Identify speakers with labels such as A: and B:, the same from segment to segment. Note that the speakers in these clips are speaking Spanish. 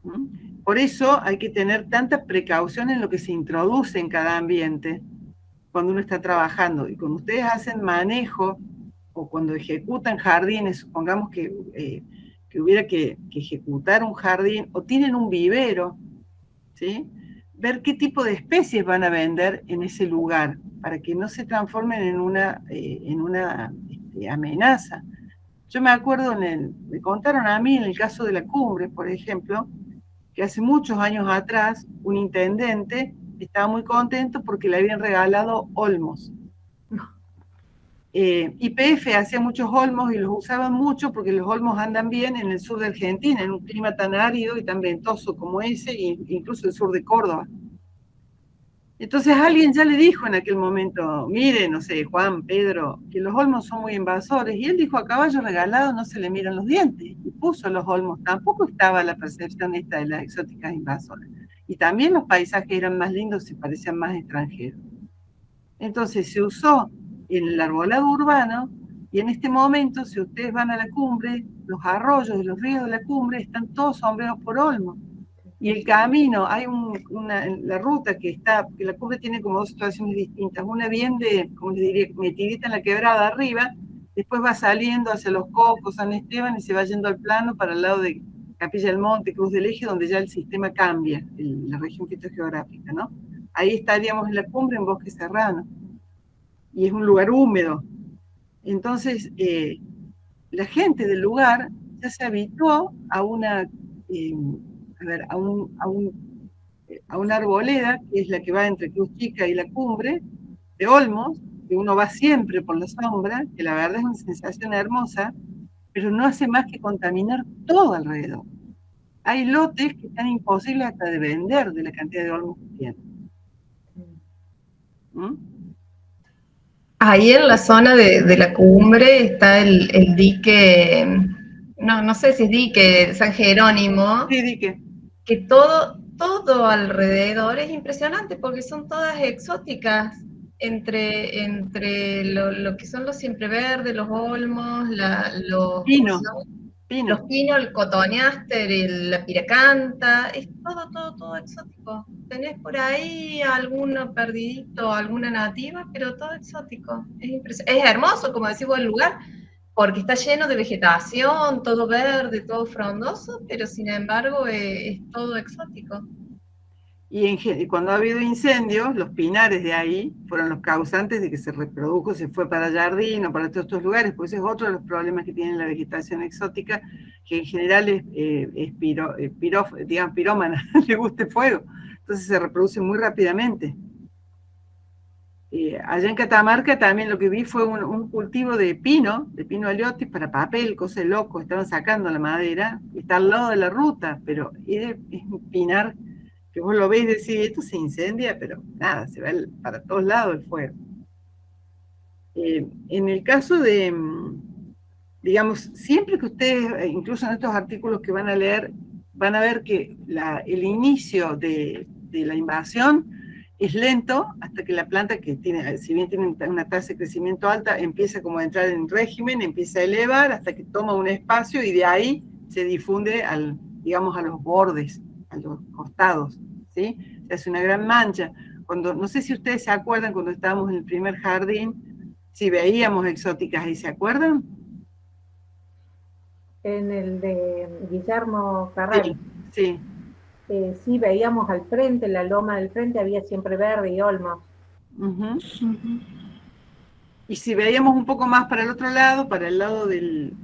A: ¿Mm? Por eso hay que tener tanta precaución en lo que se introduce en cada ambiente cuando uno está trabajando. Y cuando ustedes hacen manejo o cuando ejecutan jardines, supongamos que hubiera que ejecutar un jardín o tienen un vivero, ¿sí? Ver qué tipo de especies van a vender en ese lugar para que no se transformen en una amenaza. Yo me acuerdo, me contaron a mí en el caso de la cumbre, por ejemplo, que hace muchos años atrás un intendente estaba muy contento porque le habían regalado olmos. YPF hacía muchos olmos y los usaban mucho porque los olmos andan bien en el sur de Argentina, en un clima tan árido y tan ventoso como ese, e incluso el sur de Córdoba. Entonces alguien ya le dijo en aquel momento, mire, no sé, Juan, Pedro, que los olmos son muy invasores, y él dijo, a caballo regalado no se le miran los dientes, y puso los olmos. Tampoco estaba la percepción esta de las exóticas invasoras. Y también los paisajes eran más lindos y parecían más extranjeros. Entonces se usó en el arbolado urbano, y en este momento, si ustedes van a la cumbre, los arroyos y los ríos de la cumbre están todos sombreados por olmos. Y el camino, hay la ruta que la cumbre tiene como dos situaciones distintas, una bien como les diría, metidita en la quebrada arriba, después va saliendo hacia Los Cocos, San Esteban, y se va yendo al plano para el lado de Capilla del Monte, Cruz del Eje, donde ya el sistema cambia, la región fitogeográfica, ¿no? Ahí estaríamos en la cumbre, en Bosque Serrano, y es un lugar húmedo. Entonces, la gente del lugar ya se habituó a una a una arboleda, que es la que va entre Cruz Chica y la cumbre, de olmos, que uno va siempre por la sombra, que la verdad es una sensación hermosa, pero no hace más que contaminar todo alrededor. Hay lotes que están imposibles hasta de vender de la cantidad de olmos que tienen. ¿Mm?
B: Ahí en la zona de la cumbre está el dique, no sé si es dique, San Jerónimo,
A: Sí, Dique.
B: que todo alrededor es impresionante porque son todas exóticas entre lo que son los siempreverdes, los olmos, ¿cómo se
A: Pino,
B: llama? Los
A: pino.
B: pinos, el cotoneaster, la piracanta, es todo exótico. Tenés por ahí alguno perdidito, alguna nativa, pero todo exótico. Es hermoso, como decís vos, el lugar, porque está lleno de vegetación, todo verde, todo frondoso, pero sin embargo es todo exótico.
A: Y cuando ha habido incendios, los pinares de ahí fueron los causantes de que se reprodujo, se fue para Jardín o para todos estos lugares, pues ese es otro de los problemas que tiene la vegetación exótica, que en general es digamos, pirómana, le gusta el fuego, entonces se reproduce muy rápidamente. Allá en Catamarca también lo que vi fue un cultivo de pino aliotis para papel, cosa de loco, estaban sacando la madera, está al lado de la ruta, pero es un pinar que vos lo ves y decís, esto se incendia, pero nada, se va para todos lados el fuego. En el caso de, digamos, siempre que ustedes, incluso en estos artículos que van a leer, van a ver que el inicio de la invasión es lento hasta que la planta, que tiene, si bien tiene una tasa de crecimiento alta, empieza como a entrar en régimen, empieza a elevar hasta que toma un espacio y de ahí se difunde digamos, a los bordes, a los costados, ¿sí? Se hace una gran mancha. No sé si ustedes se acuerdan cuando estábamos en el primer jardín, si veíamos exóticas ahí, ¿se acuerdan?
C: En el de Guillermo Ferrari.
A: Sí, sí.
C: Sí, veíamos al frente, en la loma del frente había siempre verde y olmos.
A: Y si veíamos un poco más para el otro lado, para el lado del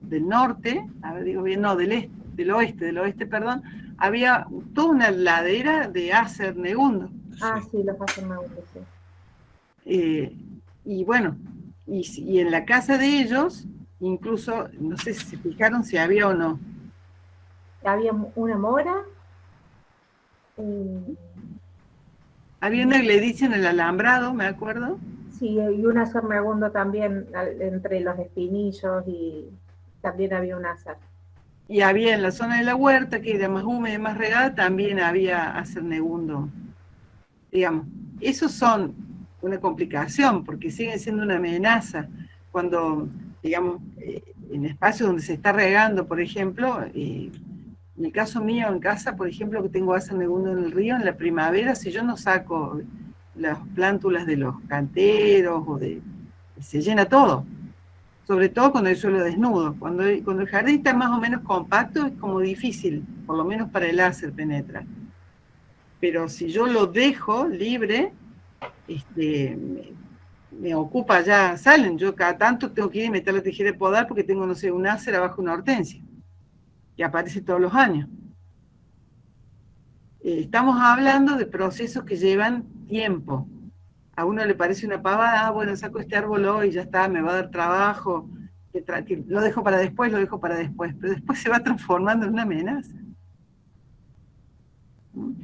A: norte, a ver, digo bien, no, del oeste, perdón, había toda una ladera de Acer Negundo.
C: Ah, sí, los Acer Negundo, sí.
A: Y bueno, y en la casa de ellos, incluso, no sé si se fijaron si había o no.
C: Había una mora.
A: Había una gledicia en el alambrado, me acuerdo.
C: Sí, y un Acer Negundo también, entre los espinillos, y también había un Acer.
A: Y había en la zona de la huerta, que era más húmeda y más regada, también había Acer Negundo. Digamos, esos son una complicación, porque siguen siendo una amenaza. Cuando, digamos, en espacios donde se está regando, por ejemplo, En el caso mío, en casa, por ejemplo, que tengo asa negundo en el río, en la primavera, si yo no saco las plántulas de los canteros, se llena todo. Sobre todo cuando hay suelo desnudo. Cuando el jardín está más o menos compacto, es como difícil, por lo menos para el láser penetra. Pero si yo lo dejo libre, me ocupa, ya salen. Yo cada tanto tengo que ir y meter la tijera de podar porque tengo, no sé, un láser abajo de una hortensia, que aparece todos los años. Estamos hablando de procesos que llevan tiempo. A uno le parece una pavada, bueno, saco este árbol hoy, ya está, me va a dar trabajo, que lo dejo para después, pero después se va transformando en una amenaza.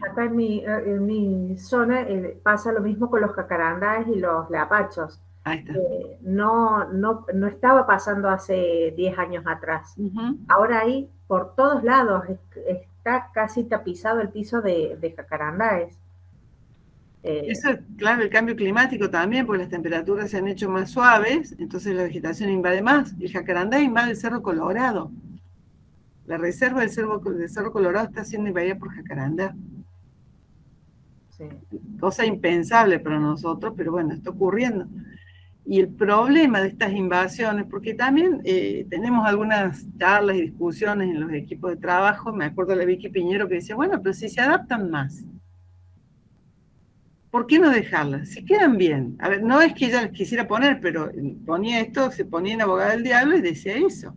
C: Acá en mi zona pasa lo mismo con los jacarandas y los lapachos.
A: Ahí está.
C: No estaba pasando hace 10 años atrás. Ahora ahí, por todos lados, está casi tapizado el piso de jacarandáes.
A: Eso es, claro, el cambio climático también, porque las temperaturas se han hecho más suaves, entonces la vegetación invade más. El jacarandá invade el Cerro Colorado. La reserva del Cerro Colorado está siendo invadida por jacarandá. Sí. Cosa impensable para nosotros, pero bueno, está ocurriendo. Y el problema de estas invasiones, porque también tenemos algunas charlas y discusiones en los equipos de trabajo, me acuerdo de la Vicky Piñero que decía, bueno, pero si se adaptan más, ¿por qué no dejarlas? Si quedan bien. A ver, no es que ella las quisiera poner, pero ponía esto, se ponía en abogada del diablo y decía eso.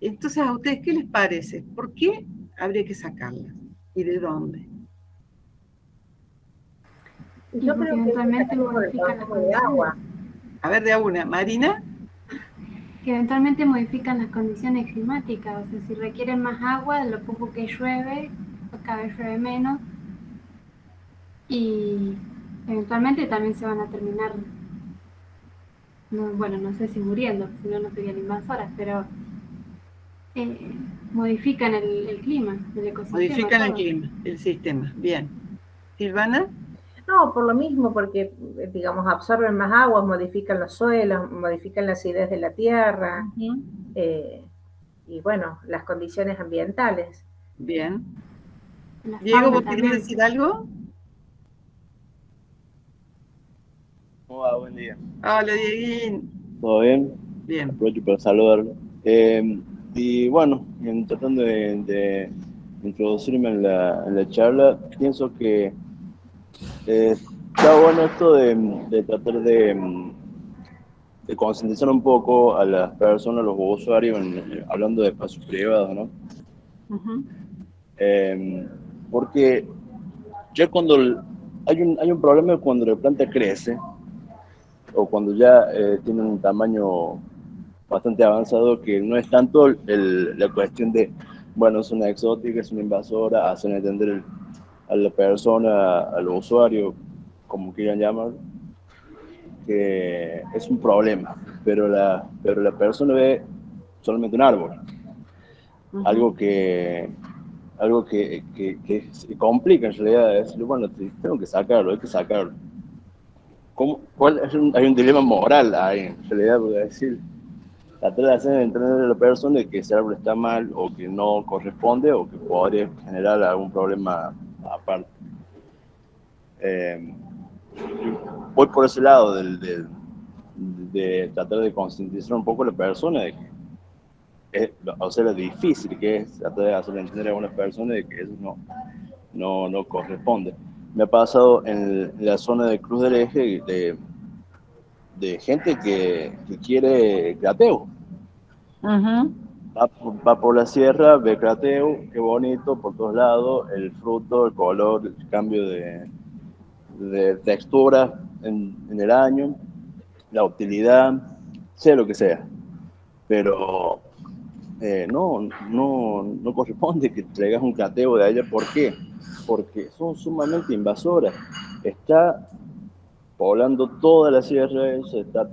A: Entonces, ¿a ustedes qué les parece? ¿Por qué habría que sacarlas? ¿Y de dónde?
C: Yo creo que eventualmente modifican las condiciones.
A: A ver, de una. Marina.
D: Que eventualmente modifican las condiciones climáticas. O sea, si requieren más agua, lo poco que llueve, cada vez llueve menos. Y eventualmente también se van a terminar, no sé si muriendo, si no, no serían invasoras, pero modifican el clima, el ecosistema.
A: Modifican el clima, el sistema. Bien. ¿Silvana?
C: No, por lo mismo, porque, digamos, absorben más agua, modifican los suelos, modifican la acidez de la tierra, y bueno, las condiciones ambientales.
A: Bien. Diego, ¿vos querés decir algo?
E: ¿Cómo va? Buen día.
A: Hola, Dieguín.
E: ¿Todo bien?
A: Bien.
E: Aprovecho para saludarlo. Y bueno, tratando de introducirme en la charla, pienso que está bueno esto de tratar de concientizar un poco a las personas, a los usuarios, hablando de espacios privados, ¿no? Porque ya cuando hay un problema cuando la planta crece, o cuando ya tiene un tamaño bastante avanzado, que no es tanto la cuestión de, bueno, es una exótica, es una invasora, hacen entender a la persona, al usuario, como quieran llamarlo, que es un problema, pero la persona ve solamente un árbol, algo que se complica en realidad, es decir, bueno, tengo que sacarlo, hay que sacarlo. Hay un dilema moral ahí, en realidad, porque decir, tratar de hacer entender a la persona de que ese árbol está mal, o que no corresponde, o que podría generar algún problema aparte. Voy por ese lado de tratar de concientizar un poco a la persona de que lo difícil que es tratar de hacer entender a algunas personas de que eso no corresponde. Me ha pasado en la zona de Cruz del Eje de gente que quiere crateo. Va por la sierra, ve crateo, qué bonito, por todos lados, el fruto, el color, el cambio de textura en el año, la utilidad, sea lo que sea. Pero no corresponde que traigas un crateo de allá. ¿Por qué? Porque son sumamente invasoras. Está poblando toda la sierra, se está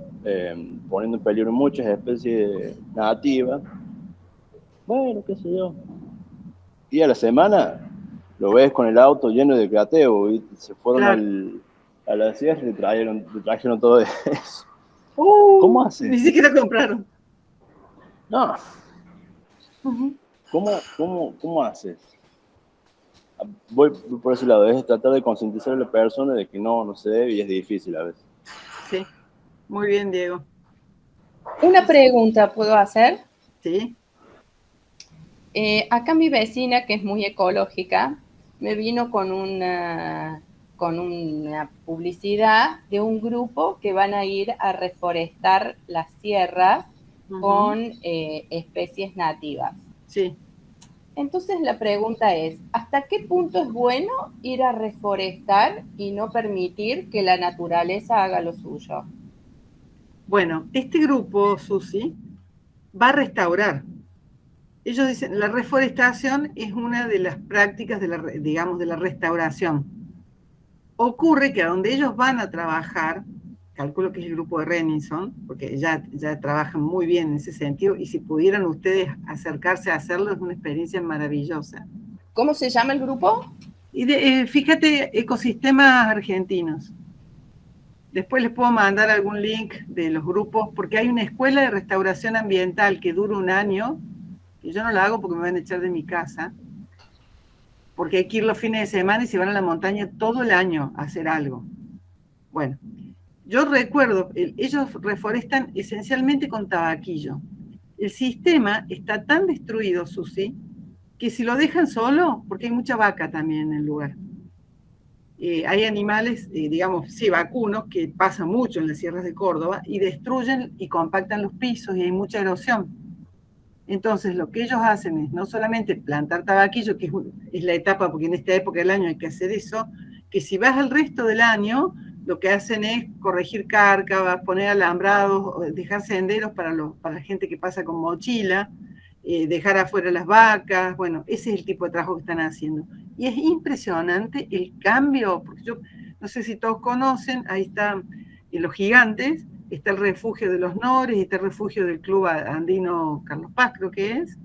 E: poniendo en peligro muchas especies nativas. Bueno, qué sé yo. Y a la semana lo ves con el auto lleno de crateo y se fueron a la sierra y trajeron todo eso. ¿Cómo hacen?
A: Ni siquiera compraron.
E: No. ¿Cómo haces? Voy por ese lado, es tratar de concientizar a la persona de que no se debe y es difícil a veces.
A: Sí, muy bien, Diego.
F: Una pregunta puedo hacer.
A: Sí.
F: Acá mi vecina, que es muy ecológica, me vino con una publicidad de un grupo que van a ir a reforestar las sierras con especies nativas.
A: Sí.
F: Entonces la pregunta es, ¿hasta qué punto es bueno ir a reforestar y no permitir que la naturaleza haga lo suyo?
A: Bueno, este grupo, Susi, va a restaurar. Ellos dicen, la reforestación es una de las prácticas de la restauración. Ocurre que a donde ellos van a trabajar, calculo que es el grupo de Renison, porque ya trabajan muy bien en ese sentido, y si pudieran ustedes acercarse a hacerlo, es una experiencia maravillosa.
F: ¿Cómo se llama el grupo?
A: Y fíjate, Ecosistemas Argentinos. Después les puedo mandar algún link de los grupos, porque hay una escuela de restauración ambiental que dura 1 año, que yo no la hago porque me van a echar de mi casa, porque hay que ir los fines de semana y se van a la montaña todo el año a hacer algo. Bueno, yo recuerdo, ellos reforestan esencialmente con tabaquillo. El sistema está tan destruido, Susi, que si lo dejan solo, porque hay mucha vaca también en el lugar, hay animales, digamos, sí, vacunos, que pasan mucho en las sierras de Córdoba y destruyen y compactan los pisos y hay mucha erosión. Entonces, lo que ellos hacen es no solamente plantar tabaquillo, que es la etapa, porque en esta época del año hay que hacer eso, que si vas al resto del año, lo que hacen es corregir cárcavas, poner alambrados, dejar senderos para la gente que pasa con mochila, dejar afuera las vacas, bueno, ese es el tipo de trabajo que están haciendo. Y es impresionante el cambio, porque yo no sé si todos conocen, ahí están Los Gigantes, está el refugio de los Nores, está el refugio del Club Andino Carlos Paz, creo que es.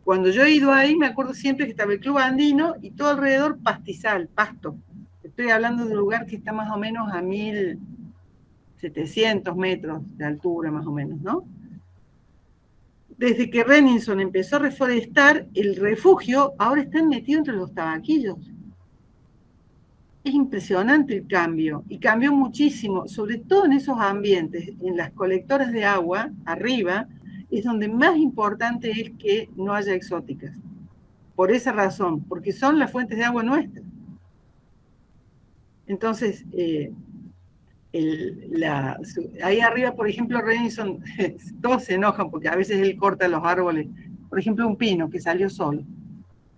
A: Cuando yo he ido ahí, me acuerdo siempre que estaba el Club Andino y todo alrededor pastizal, pasto. Estoy hablando de un lugar que está más o menos a 1700 metros de altura, más o menos, ¿no? Desde que Renison empezó a reforestar, el refugio ahora está metido entre los tabaquillos. Es impresionante el cambio, y cambió muchísimo, sobre todo en esos ambientes, en las colectoras de agua, arriba, es donde más importante es que no haya exóticas. Por esa razón, porque son las fuentes de agua nuestras. Entonces, ahí arriba, por ejemplo, Renison, todos se enojan porque a veces él corta los árboles. Por ejemplo, un pino que salió solo,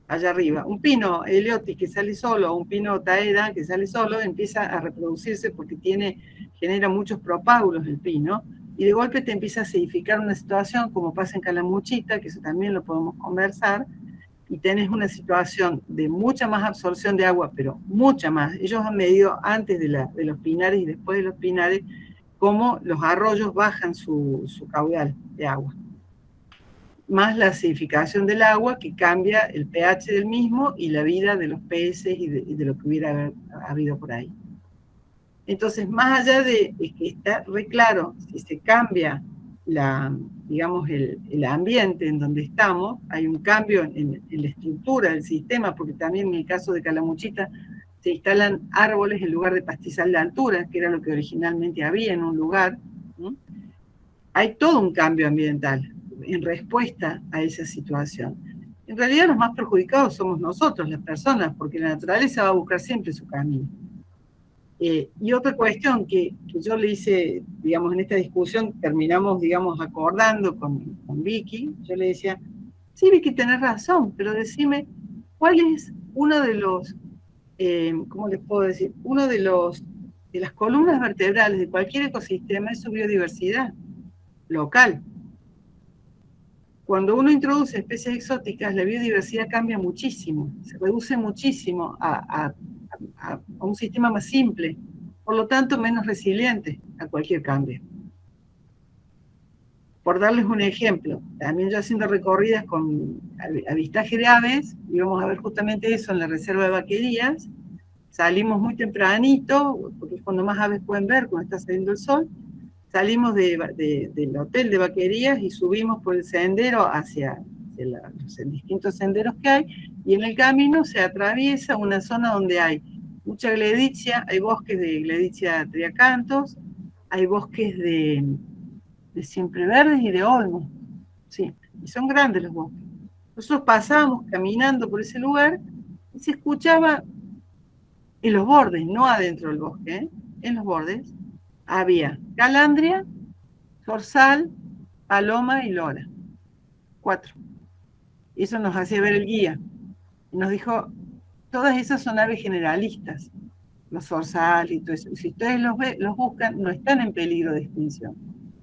A: allá arriba. Un pino Eliotis que sale solo, o un pino Taeda que sale solo, empieza a reproducirse porque genera muchos propágulos el pino, y de golpe te empieza a acidificar una situación, como pasa en Calamuchita, que eso también lo podemos conversar, y tenés una situación de mucha más absorción de agua, pero mucha más. Ellos han medido antes de los pinares y después de los pinares cómo los arroyos bajan su caudal de agua. Más la acidificación del agua, que cambia el pH del mismo y la vida de los peces y de lo que hubiera habido por ahí. Entonces, más allá de que está re claro, si se cambia el ambiente en donde estamos, hay un cambio en la estructura del sistema, porque también en el caso de Calamuchita se instalan árboles en lugar de pastizal de altura, que era lo que originalmente había en un lugar, ¿no? Hay todo un cambio ambiental en respuesta a esa situación. En realidad los más perjudicados somos nosotros, las personas, porque la naturaleza va a buscar siempre su camino. Y otra cuestión que yo le hice, digamos, en esta discusión, terminamos, digamos, acordando con Vicky, yo le decía, sí, Vicky, tenés razón, pero decime, ¿cuál es uno de los, ¿cómo les puedo decir? Uno de las columnas vertebrales de cualquier ecosistema es su biodiversidad local. Cuando uno introduce especies exóticas, la biodiversidad cambia muchísimo, se reduce muchísimo a un sistema más simple, por lo tanto menos resiliente a cualquier cambio. Por darles un ejemplo, también yo haciendo recorridas con avistaje de aves, íbamos a ver justamente eso en la reserva de vaquerías, salimos muy tempranito, porque es cuando más aves pueden ver, cuando está saliendo el sol, salimos del hotel de vaquerías y subimos por el sendero hacia los distintos senderos que hay, y en el camino se atraviesa una zona donde hay mucha gledicia, hay bosques de gledicia triacanthos, hay bosques de siempreverdes y de olmos, sí, y son grandes los bosques. Nosotros pasábamos caminando por ese lugar y se escuchaba en los bordes, no adentro del bosque, ¿eh? En los bordes, había calandria, zorzal, paloma y lora. 4. Eso nos hacía ver el guía. Y nos dijo, todas esas son aves generalistas, los zorzal y todo eso. Si ustedes los buscan, no están en peligro de extinción.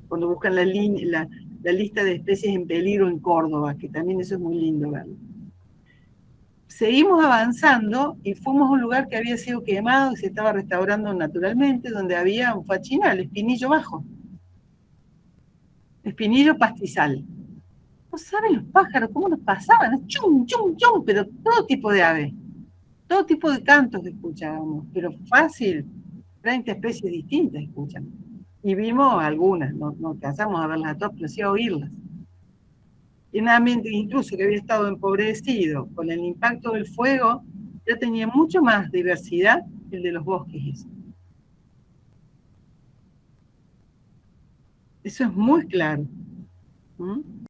A: Cuando buscan la lista de especies en peligro en Córdoba, que también eso es muy lindo verlo. Seguimos avanzando y fuimos a un lugar que había sido quemado y se estaba restaurando naturalmente, donde había un fachinal, espinillo bajo. Espinillo pastizal. No saben los pájaros cómo nos pasaban, chum, chum, chum, pero todo tipo de ave, todo tipo de cantos escuchábamos, pero fácil, 30 especies distintas escuchamos. Y vimos algunas, no alcanzamos a verlas a todas, pero sí a oírlas. Y un ambiente incluso que había estado empobrecido con el impacto del fuego, ya tenía mucho más diversidad que el de los bosques. Eso es muy claro. ¿Mm?